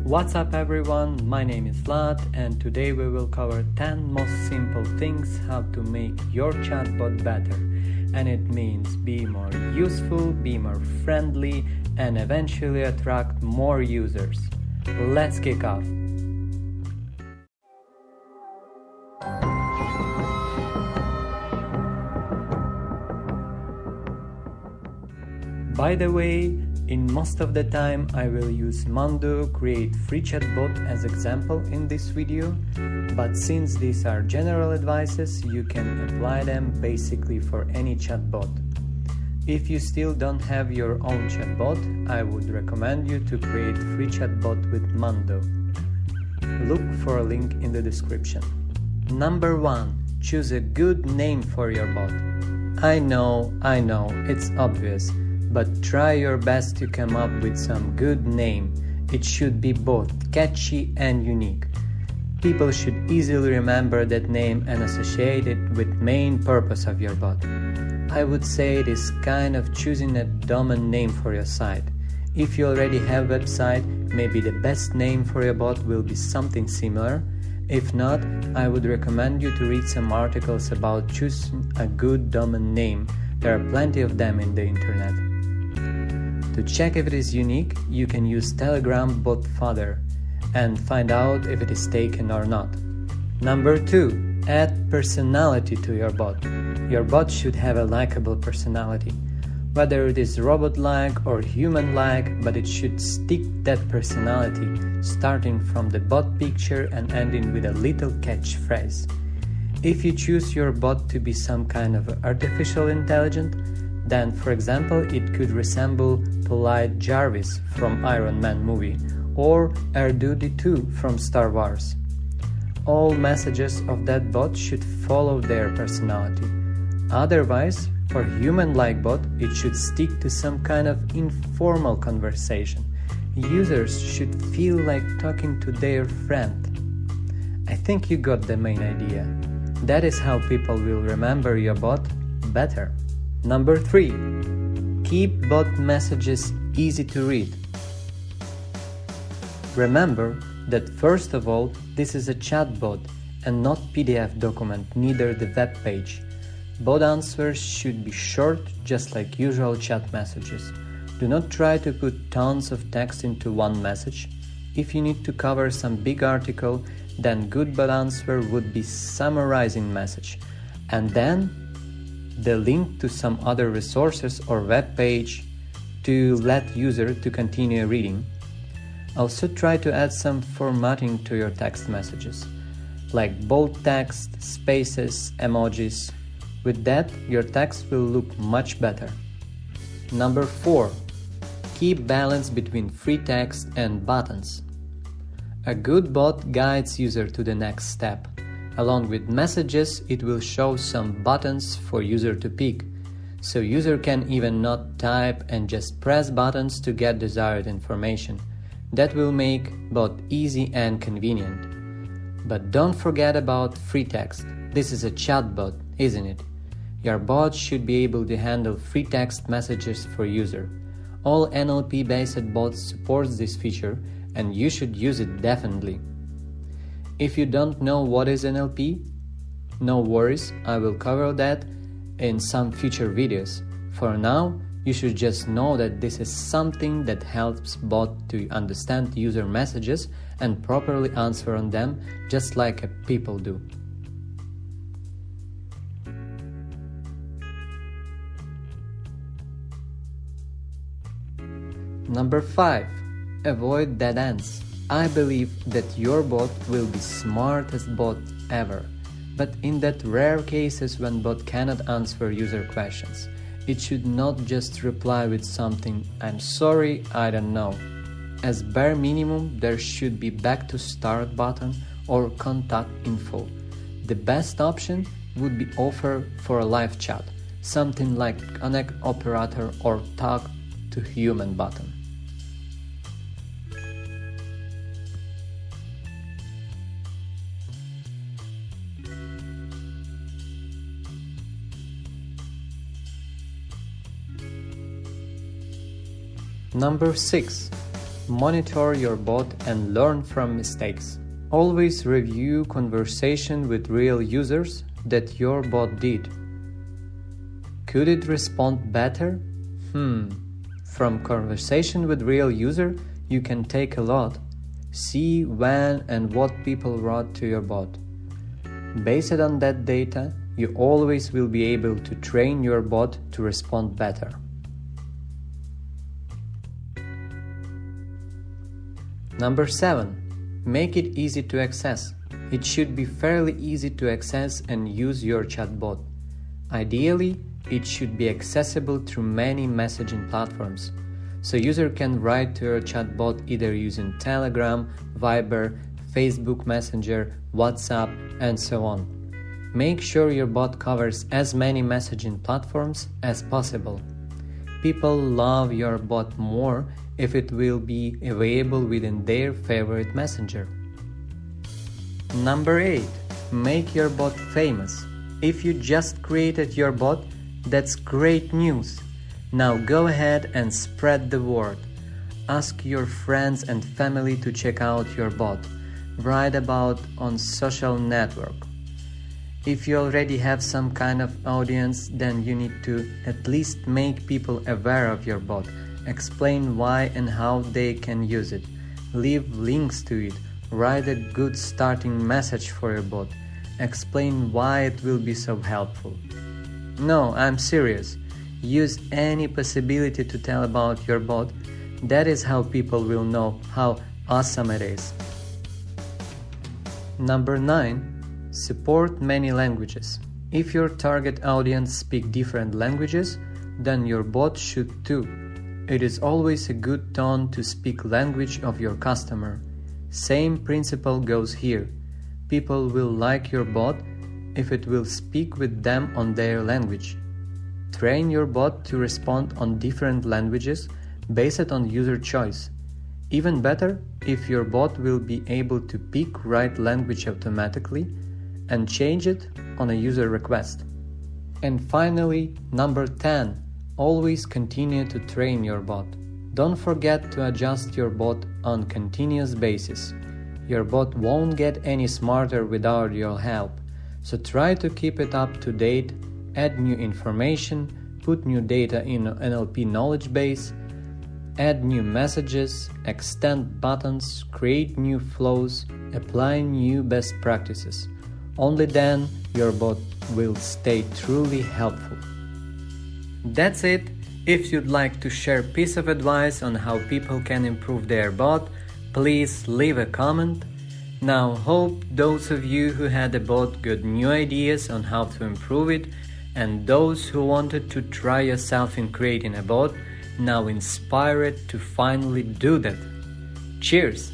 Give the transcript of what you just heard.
What's up everyone, my name is Vlad and today we will cover 10 most simple things how to make your chatbot better. And it means be more useful, be more friendly and eventually attract more users. Let's kick off. By the way, in most of the time I will use Mondo Create Free Chatbot as example in this video, but since these are general advices, you can apply them basically for any chatbot. If you still don't have your own chatbot, I would recommend you to create free chatbot with Mondo. Look for a link in the description. Number 1. Choose a good name for your bot. I know, it's obvious. But try your best to come up with some good name. It should be both catchy and unique. People should easily remember that name and associate it with main purpose of your bot. I would say it is kind of choosing a domain name for your site. If you already have a website, maybe the best name for your bot will be something similar. If not, I would recommend you to read some articles about choosing a good domain name. There are plenty of them in the internet. To check if it is unique, you can use Telegram bot fodder and find out if it is taken or not. Number 2. Add personality to your bot. Your bot should have a likable personality. Whether it is robot-like or human-like, but it should stick that personality, starting from the bot picture and ending with a little catchphrase. If you choose your bot to be some kind of artificial intelligence, then, for example, it could resemble polite Jarvis from Iron Man movie or R2-D2 from Star Wars. All messages of that bot should follow their personality. Otherwise, for human-like bot, it should stick to some kind of informal conversation. Users should feel like talking to their friend. I think you got the main idea. That is how people will remember your bot better. Number 3. Keep bot messages easy to read. Remember that first of all, this is a chatbot and not PDF document, neither the web page. Bot answers should be short, just like usual chat messages. Do not try to put tons of text into one message. If you need to cover some big article, then good bot answer would be summarizing message, and then the link to some other resources or web page to let user to continue reading. Also try to add some formatting to your text messages, like bold text, spaces, emojis. With that, your text will look much better. Number 4. Keep balance between free text and buttons. A good bot guides user to the next step. Along with messages, it will show some buttons for user to pick, so user can even not type and just press buttons to get desired information. That will make bot easy and convenient. But don't forget about free text. This is a chatbot, isn't it? Your bot should be able to handle free text messages for user. All NLP-based bots supports this feature and you should use it definitely. If you don't know what is NLP, no worries, I will cover that in some future videos. For now, you should just know that this is something that helps bot to understand user messages and properly answer on them, just like people do. Number 5. Avoid dead ends. I believe that your bot will be smartest bot ever, but in that rare cases when bot cannot answer user questions, it should not just reply with something "I'm sorry, I don't know." As bare minimum, there should be back to start button or contact info. The best option would be offer for a live chat, something like connect operator or talk to human button. Number 6. Monitor your bot and learn from mistakes. Always review conversation with real users that your bot did. Could it respond better? From conversation with real user, you can take a lot. See when and what people wrote to your bot. Based on that data, you always will be able to train your bot to respond better. Number 7. Make it easy to access. It should be fairly easy to access and use your chatbot. Ideally, it should be accessible through many messaging platforms, so user can write to your chatbot either using Telegram, Viber, Facebook Messenger, WhatsApp, and so on. Make sure your bot covers as many messaging platforms as possible. People love your bot more if it will be available within their favorite messenger. Number 8. Make your bot famous. If you just created your bot, that's great news. Now go ahead and spread the word. Ask your friends and family to check out your bot. Write about on social network. If you already have some kind of audience, then you need to at least make people aware of your bot. Explain why and how they can use it. Leave links to it. Write a good starting message for your bot. Explain why it will be so helpful. No, I'm serious. Use any possibility to tell about your bot. That is how people will know how awesome it is. Number 9. Support many languages. If your target audience speak different languages, then your bot should too. It is always a good tone to speak language of your customer. Same principle goes here. People will like your bot if it will speak with them on their language. Train your bot to respond on different languages based on user choice. Even better if your bot will be able to pick right language automatically and change it on a user request. And finally, number 10. Always continue to train your bot. Don't forget to adjust your bot on continuous basis. Your bot won't get any smarter without your help, so try to keep it up to date, add new information, put new data in NLP knowledge base, add new messages, extend buttons, create new flows, apply new best practices. Only then your bot will stay truly helpful. That's it. If you'd like to share a piece of advice on how people can improve their bot, please leave a comment. Now hope those of you who had a bot got new ideas on how to improve it, and those who wanted to try yourself in creating a bot now inspired to finally do that. Cheers!